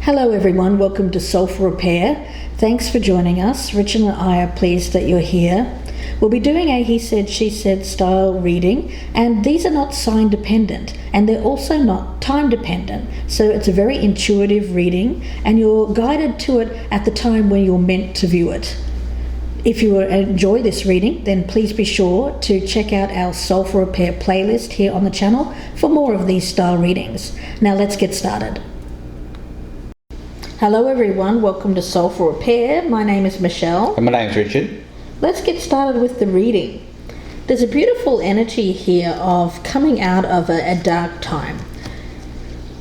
Hello everyone, welcome to Soulful Repair. Thanks for joining us. Richard and I are pleased that you're here. We'll be doing a he said, she said style reading, and these are not sign dependent and they're also not time dependent. So it's a very intuitive reading and you're guided to it at the time when you're meant to view it. If you enjoy this reading, then please be sure to check out our Soulful Repair playlist here on the channel for more of these style readings. Now let's get started. Hello everyone, welcome to Soulful Repair. My name is Michelle. And my name is Richard. Let's get started with the reading. There's a beautiful energy here of coming out of a dark time.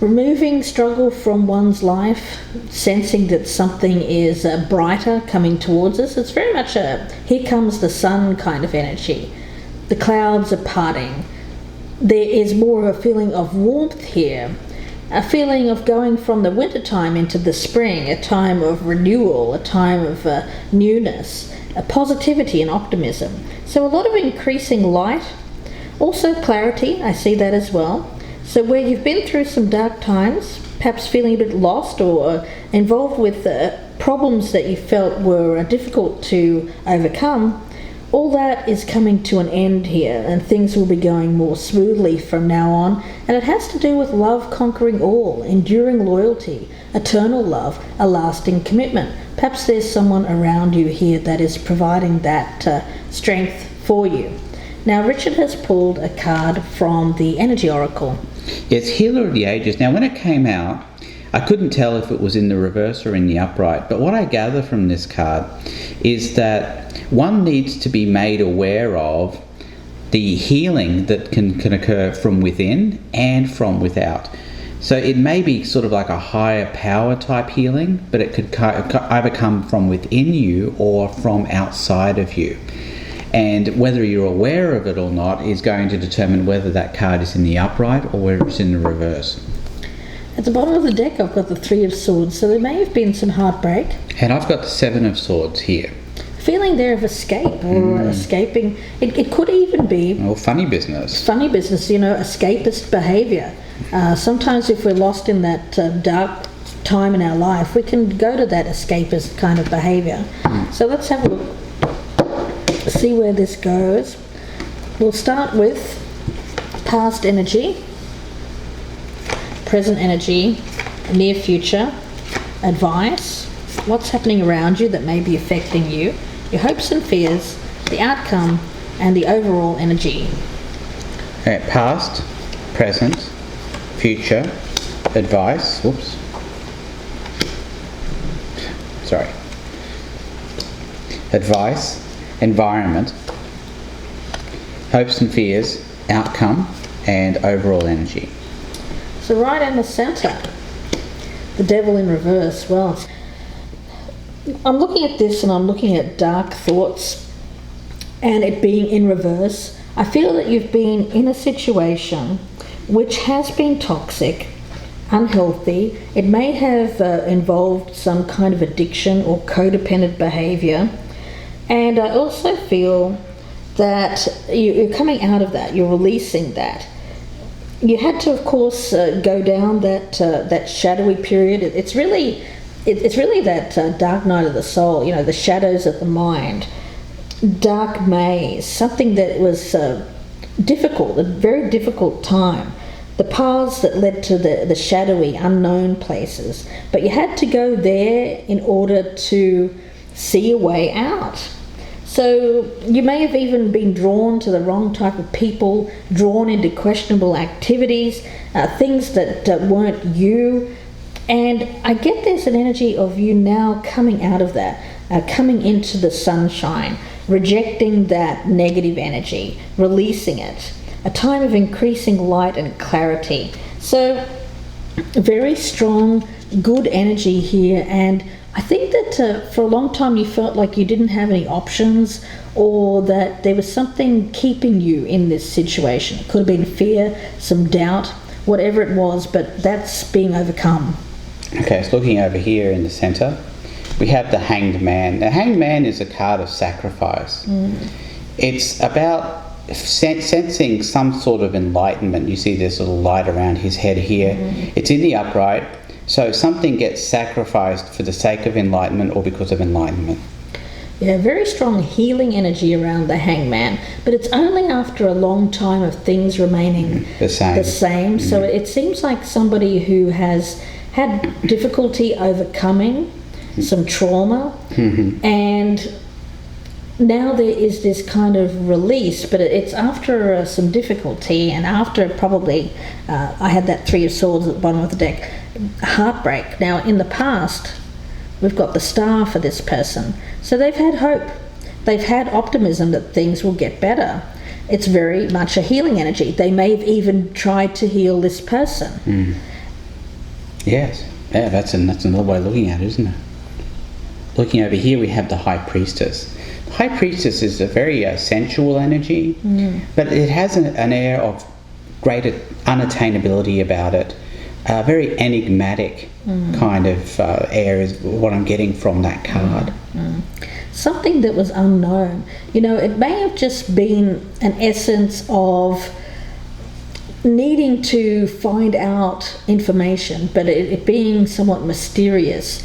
Removing struggle from one's life, sensing that something is brighter coming towards us. It's very much a here comes the sun kind of energy. The clouds are parting. There is more of a feeling of warmth here. A feeling of going from the winter time into the spring, a time of renewal, a time of newness, a positivity and optimism. So a lot of increasing light, also clarity, I see that as well. So where you've been through some dark times, perhaps feeling a bit lost or involved with problems that you felt were difficult to overcome, all that is coming to an end here and things will be going more smoothly from now on. And it has to do with love conquering all, enduring loyalty, eternal love, a lasting commitment. Perhaps there's someone around you here that is providing that strength for you. Now Richard has pulled a card from the Energy Oracle. Yes, Healer of the Ages. Now when it came out, I couldn't tell if it was in the reverse or in the upright, but what I gather from this card is that one needs to be made aware of the healing that can occur from within and from without. So it may be sort of like a higher power type healing, but it could either come from within you or from outside of you. And whether you're aware of it or not is going to determine whether that card is in the upright or whether it's in the reverse. At the bottom of the deck I've got the Three of Swords, so there may have been some heartbreak. And I've got the Seven of Swords here. Feeling there of escape or escaping. It could even be... Well, funny business. Funny business, escapist behaviour. Sometimes if we're lost in that dark time in our life, we can go to that escapist kind of behaviour. So let's have a look. See where this goes. We'll start with past energy, present energy, near future, advice, what's happening around you that may be affecting you, your hopes and fears, the outcome, and the overall energy. Okay, past, present, future, advice, advice, environment, hopes and fears, outcome, and overall energy. So right in the centre, the Devil in reverse. Well, I'm looking at this and I'm looking at dark thoughts and it being in reverse. I feel that you've been in a situation which has been toxic, unhealthy. It may have involved some kind of addiction or codependent behaviour. And I also feel that you're coming out of that, you're releasing that. You had to, of course, go down that shadowy period. It's really that dark night of the soul, the shadows of the mind, dark maze, something that was difficult, a very difficult time. The paths that led to the shadowy, unknown places. But you had to go there in order to see a way out. So you may have even been drawn to the wrong type of people, drawn into questionable activities, things that weren't you. And I get there's an energy of you now coming out of that, coming into the sunshine, rejecting that negative energy, releasing it. A time of increasing light and clarity. So very strong, good energy here. And I think that for a long time you felt like you didn't have any options or that there was something keeping you in this situation. It could have been fear, some doubt, whatever it was, but that's being overcome. Okay, so looking over here in the centre, we have the Hanged Man. The Hanged Man is a card of sacrifice. It's about sensing some sort of enlightenment. You see this little light around his head here. It's in the upright. So something gets sacrificed for the sake of enlightenment or because of enlightenment. Yeah, very strong healing energy around the Hangman, but it's only after a long time of things remaining The same. So it seems like somebody who has had difficulty overcoming some trauma, and now there is this kind of release, but it's after some difficulty, and after probably, I had that Three of Swords at the bottom of the deck, heartbreak. Now, in the past, we've got the Star for this person. So they've had hope. They've had optimism that things will get better. It's very much a healing energy. They may have even tried to heal this person. Yes. Yeah, that's another way of looking at it, isn't it? Looking over here, we have the High Priestess. The High Priestess is a very sensual energy, but it has an air of great unattainability about it. Very enigmatic kind of air is what I'm getting from that card. Something that was unknown. You know, it may have just been an essence of needing to find out information, but it being somewhat mysterious.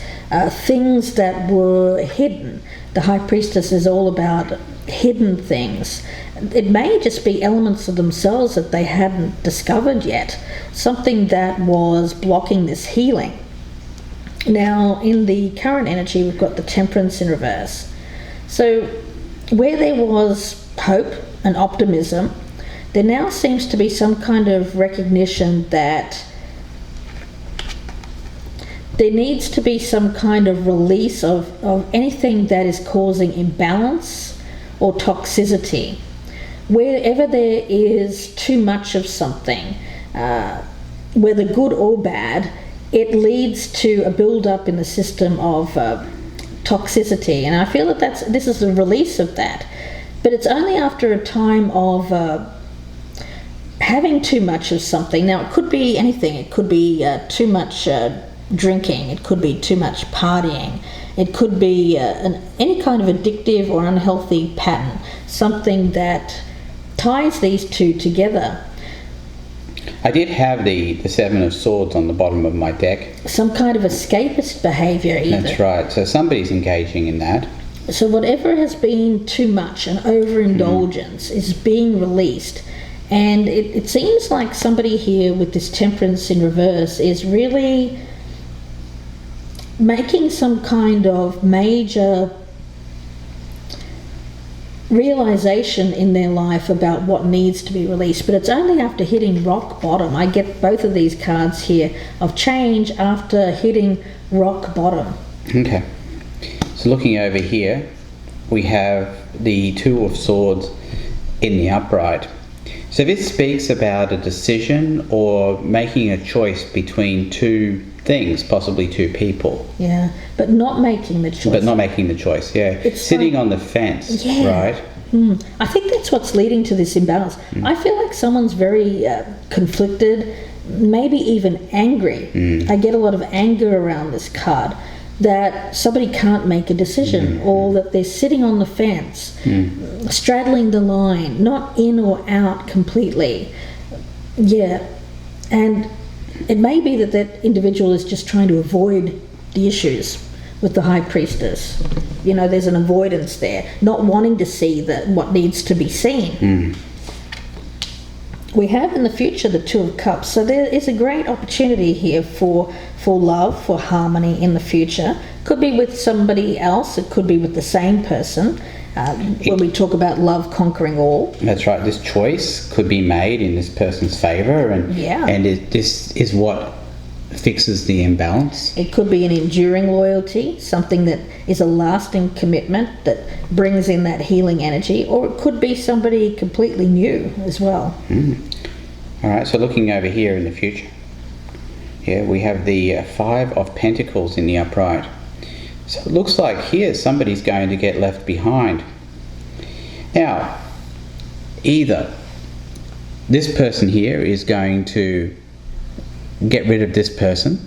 Things that were hidden. The High Priestess is all about hidden things. It may just be elements of themselves that they hadn't discovered yet. Something that was blocking this healing. Now, in the current energy, we've got the Temperance in reverse. So, where there was hope and optimism, there now seems to be some kind of recognition that there needs to be some kind of release of anything that is causing imbalance or toxicity. Wherever there is too much of something, whether good or bad, it leads to a build-up in the system of toxicity. And I feel that this is a release of that. But it's only after a time of having too much of something. Now, it could be anything. It could be too much drinking. It could be too much partying. It could be any kind of addictive or unhealthy pattern. Something that ties these two together. I did have the Seven of Swords on the bottom of my deck. Some kind of escapist behaviour either. That's right. So somebody's engaging in that. So whatever has been too much, an overindulgence, is being released. And it seems like somebody here with this Temperance in reverse is really making some kind of major realization in their life about what needs to be released, but it's only after hitting rock bottom. I get both of these cards here of change after hitting rock bottom. Okay. So looking over here, we have the Two of Swords in the upright. So this speaks about a decision or making a choice between two things, possibly two people. Yeah, but not making the choice. But not making the choice, yeah. It's sitting on the fence, right? I think that's what's leading to this imbalance. I feel like someone's very conflicted, maybe even angry. I get a lot of anger around this card, that somebody can't make a decision, or that they're sitting on the fence, straddling the line, not in or out completely. Yeah, and it may be that that individual is just trying to avoid the issues with the High Priestess. You know, there's an avoidance there, not wanting to see what needs to be seen. We have in the future the Two of Cups, so there is a great opportunity here for love, for harmony in the future. Could be with somebody else, it could be with the same person. When we talk about love conquering all. That's right. This choice could be made in this person's favour, and this is what fixes the imbalance. It could be an enduring loyalty, something that is a lasting commitment that brings in that healing energy, or it could be somebody completely new as well. All right, so looking over here in the future, we have the Five of Pentacles in the upright. So it looks like here somebody's going to get left behind. Now, either this person here is going to get rid of this person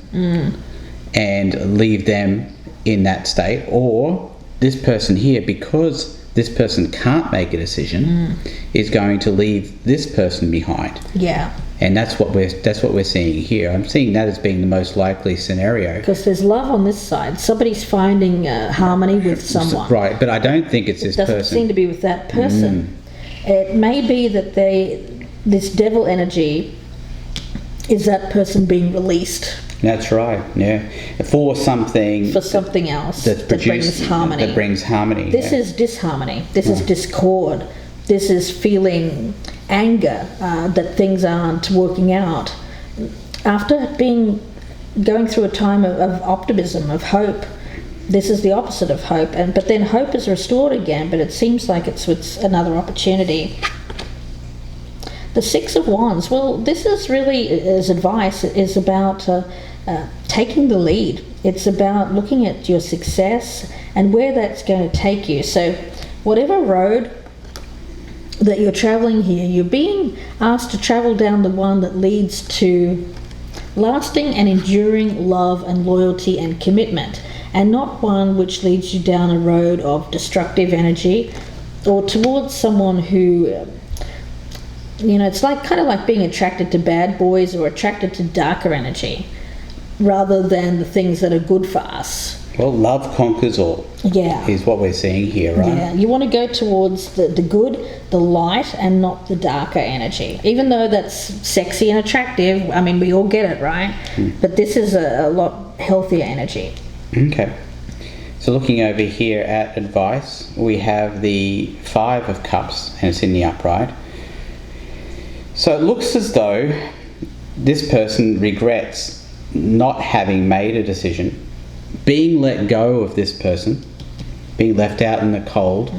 and leave them in that state, or this person here, because this person can't make a decision, is going to leave this person behind. Yeah. And that's what we're seeing here. I'm seeing that as being the most likely scenario. Because there's love on this side. Somebody's finding harmony with someone. Right, but I don't think it's this person. It doesn't seem to be with that person. It may be that this devil energy is that person being released. That's right, yeah. For something else that brings harmony. That brings harmony. This is disharmony. This is discord. This is feeling anger that things aren't working out. After going through a time of optimism, of hope, this is the opposite of hope. But then hope is restored again, but it seems like it's another opportunity. The Six of Wands, well, this is really, as advice, is about taking the lead. It's about looking at your success and where that's going to take you. So whatever road that you're traveling here, you're being asked to travel down the one that leads to lasting and enduring love and loyalty and commitment, and not one which leads you down a road of destructive energy or towards someone who, it's kind of like being attracted to bad boys or attracted to darker energy rather than the things that are good for us. Well, love conquers all. Yeah. Is what we're seeing here, right? Yeah, you want to go towards the good, the light, and not the darker energy. Even though that's sexy and attractive, I mean, we all get it, right? But this is a lot healthier energy. Okay. So looking over here at advice, we have the Five of Cups, and it's in the upright. So it looks as though this person regrets not having made a decision, being let go of this person, being left out in the cold,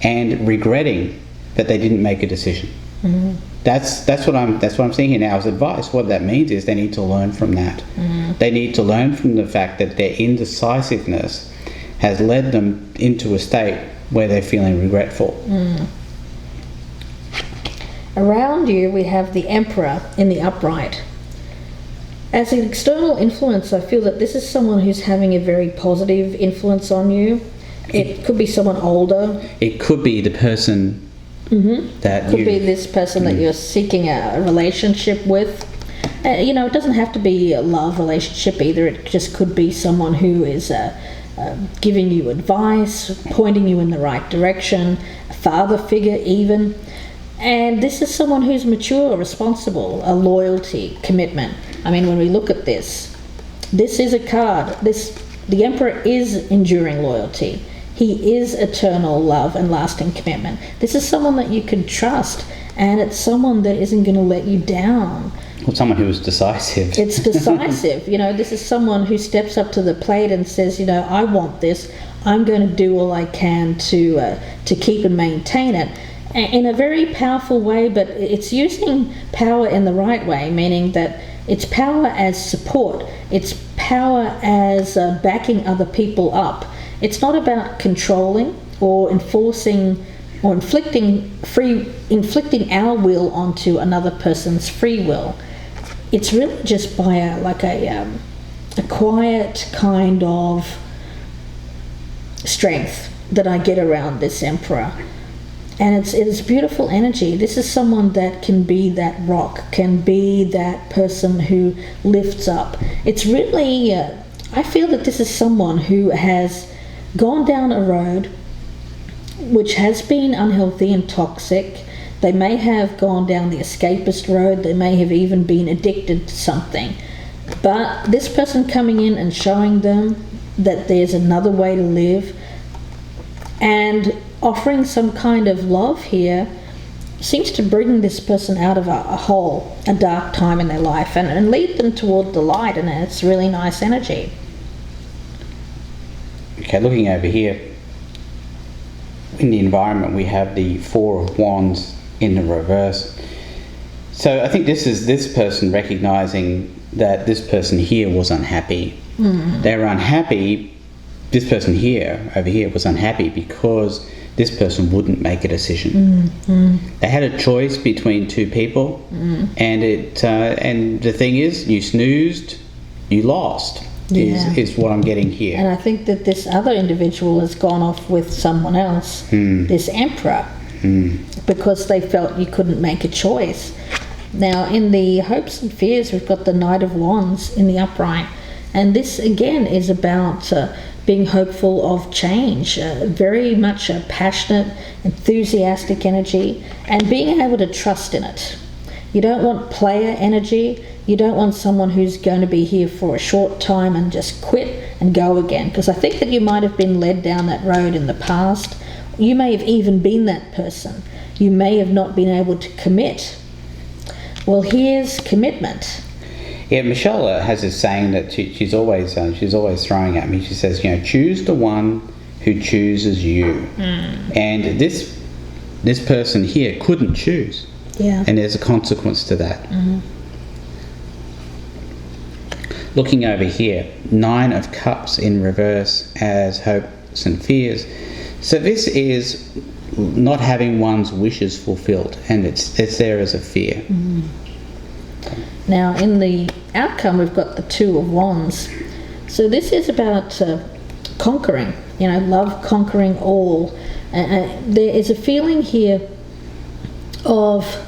and regretting that they didn't make a decision. That's what I'm seeing here now as advice. What that means is they need to learn from that. They need to learn from the fact that their indecisiveness has led them into a state where they're feeling regretful. Around you, we have the Emperor in the upright. As an external influence, I feel that this is someone who's having a very positive influence on you. It could be someone older. It could be the person that could be this person that you're seeking a relationship with. It doesn't have to be a love relationship either. It just could be someone who is giving you advice, pointing you in the right direction, a father figure even. And this is someone who's mature, responsible, a loyalty, commitment. I mean, when we look at this is a card. The Emperor is enduring loyalty. He is eternal love and lasting commitment. This is someone that you can trust, and it's someone that isn't going to let you down. Well, someone who is decisive. It's decisive. This is someone who steps up to the plate and says, I want this. I'm going to do all I can to keep and maintain it. In a very powerful way, but it's using power in the right way, meaning that it's power as support. It's power as backing other people up. It's not about controlling or enforcing or inflicting our will onto another person's free will. It's really just by a quiet kind of strength that I get around this Emperor. And it's beautiful energy. This is someone that can be that rock, can be that person who lifts up. It's really, I feel that this is someone who has gone down a road which has been unhealthy and toxic. They may have gone down the escapist road. They may have even been addicted to something. But this person coming in and showing them that there's another way to live and offering some kind of love here seems to bring this person out of a hole, a dark time in their life, and lead them toward the light, and it's really nice energy. Okay, looking over here, in the environment we have the Four of Wands in the reverse. So I think this is this person recognizing that this person here was unhappy. They were unhappy, this person here, over here, was unhappy because this person wouldn't make a decision. They had a choice between two people, and the thing is, you snoozed, you lost. Is what I'm getting here. And I think that this other individual has gone off with someone else, this Emperor, because they felt you couldn't make a choice. Now, in the hopes and fears, we've got the Knight of Wands in the upright. And this, again, is about being hopeful of change, very much a passionate, enthusiastic energy, and being able to trust in it. You don't want player energy. You don't want someone who's going to be here for a short time and just quit and go again. Because I think that you might have been led down that road in the past. You may have even been that person. You may have not been able to commit. Well, here's commitment. Yeah, Michelle has this saying that she's always throwing at me. She says, choose the one who chooses you. And this person here couldn't choose. Yeah. And there's a consequence to that. Looking over here, 9 of Cups in reverse as hopes and fears. So this is not having one's wishes fulfilled, and it's there as a fear. Now, in the outcome, we've got the 2 of Wands. So this is about conquering, love conquering all. There is a feeling here of,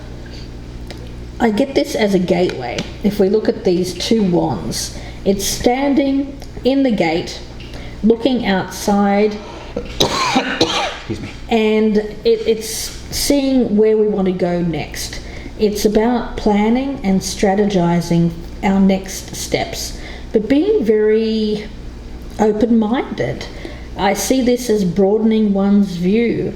I get this as a gateway. If we look at these 2 wands, it's standing in the gate, looking outside, Excuse me. and it's seeing where we want to go next. It's about planning and strategizing our next steps, but being very open-minded. I see this as broadening one's view.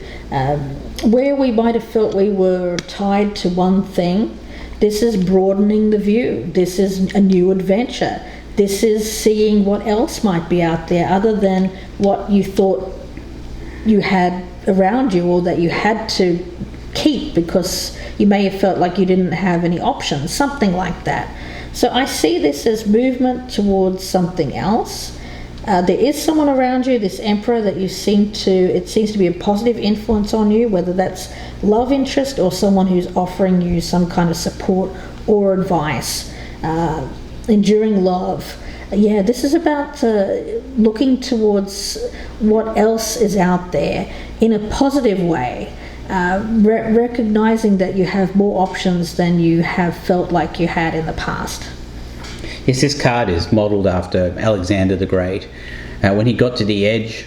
Where we might have felt we were tied to one thing, this is broadening the view. This is a new adventure. This is seeing what else might be out there other than what you thought you had around you, or that you had to keep because you may have felt like you didn't have any options, something like that. So I see this as movement towards something else. There is someone around you, this Emperor, that it seems to be a positive influence on you, whether that's love interest or someone who's offering you some kind of support or advice. Enduring love. Yeah, this is about looking towards what else is out there in a positive way. Recognizing that you have more options than you have felt like you had in the past. Yes, this card is modelled after Alexander the Great. When he got to the edge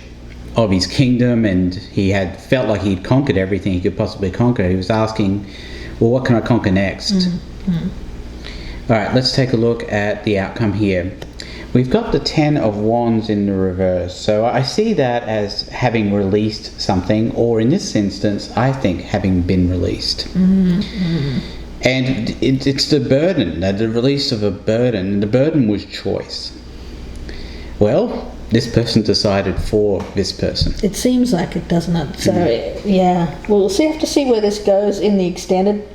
of his kingdom and he had felt like he'd conquered everything he could possibly conquer, he was asking, well, what can I conquer next? All right, let's take a look at the outcome here. We've got the 10 of Wands in the reverse. So I see that as having released something, or in this instance, I think having been released. And it's the burden, the release of a burden. The burden was choice. Well, this person decided for this person. It seems like it, doesn't it? So, yeah. We'll have to see where this goes in the extended.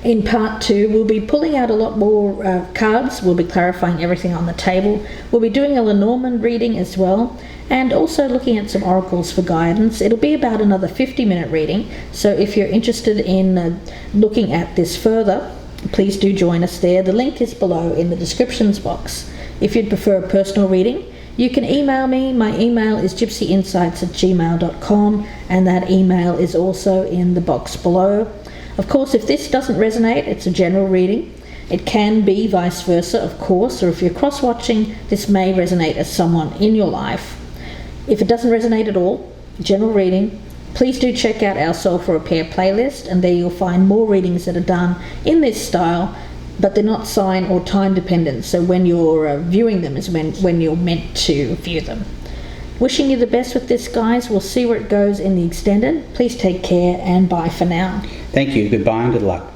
In part 2, we'll be pulling out a lot more cards. We'll be clarifying everything on the table. We'll be doing a Lenormand reading as well, and also looking at some oracles for guidance. It'll be about another 50-minute reading, so if you're interested in looking at this further, please do join us there. The link is below in the descriptions box. If you'd prefer a personal reading, you can email me. My email is gypsyinsights@gmail.com, and that email is also in the box below. Of course, if this doesn't resonate, it's a general reading. It can be vice versa, of course, or if you're cross-watching, this may resonate as someone in your life. If it doesn't resonate at all, general reading, please do check out our Soulful Repair playlist, and there you'll find more readings that are done in this style, but they're not sign or time dependent, so when you're viewing them is when you're meant to view them. Wishing you the best with this, guys. We'll see where it goes in the extended. Please take care, and bye for now. Thank you. Goodbye and good luck.